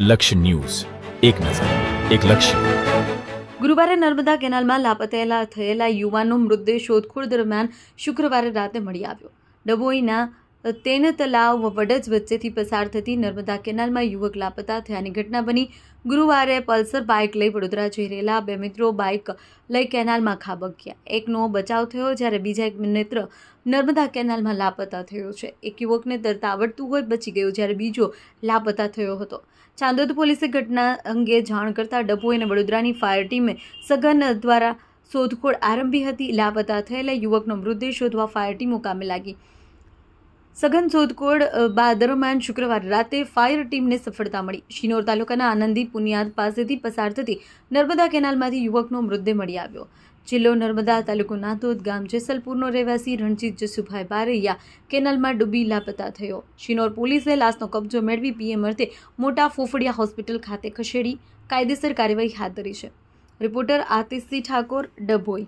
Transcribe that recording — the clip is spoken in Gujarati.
લક્ષ્ય ન્યૂઝ, એક નજર, એક લક્ષ્ય. ગુરુવારે નર્મદા કેનાલમાં લાપતા થયેલા યુવાનનો મૃતદેહ શોધખોળ દરમિયાન શુક્રવારે રાતે મળી આવ્યો. ડભોઈના તેન તલાવ વડજ વચ્ચેથી પસાર થતી નર્મદા કેનાલમાં યુવક લાપતા થયાની ઘટના બની. ગુરુવારે પલ્સર બાઇક લઈ વડોદરા જઈ રહેલા બે મિત્રો બાઇક લઈ કેનાલમાં ખાબક્યા. એકનો બચાવ થયો જ્યારે બીજા એક મિત્ર નર્મદા કેનાલમાં લાપતા થયો છે. એક યુવકને તરતા આવડતું હોય બચી ગયો જ્યારે બીજો લાપતા થયો હતો. ચાંદોદ પોલીસે ઘટના અંગે જાણ કરતા ડભોઈ અને વડોદરાની ફાયર ટીમે સઘન દ્વારા શોધખોળ આરંભી હતી. લાપતા થયેલા યુવકનો મૃતદેહ શોધવા ફાયર ટીમો કામે લાગી. સઘન શોધખોળ દરમિયાન શુક્રવાર રાતે ફાયર ટીમને સફળતા મળી. શિનોર તાલુકાના આનંદી પુનિયાદ પાસેથી પસાર થતી નર્મદા કેનાલમાંથી યુવકનો મૃતદેહ મળી આવ્યો. જિલ્લો નર્મદા, તાલુકો નાતોદ, ગામ જેસલપુરનો રહેવાસી રણજીત જસુભાઈ બારૈયા કેનાલમાં ડૂબી લાપતા થયો. શિનોર પોલીસે લાશનો કબજો મેળવી પીએમ અર્થે મોટા ફોફડિયા હોસ્પિટલ ખાતે ખસેડી કાયદેસર કાર્યવાહી હાથ ધરી છે. રિપોર્ટર આતિશસિંહ ઠાકોર, ડભોઈ.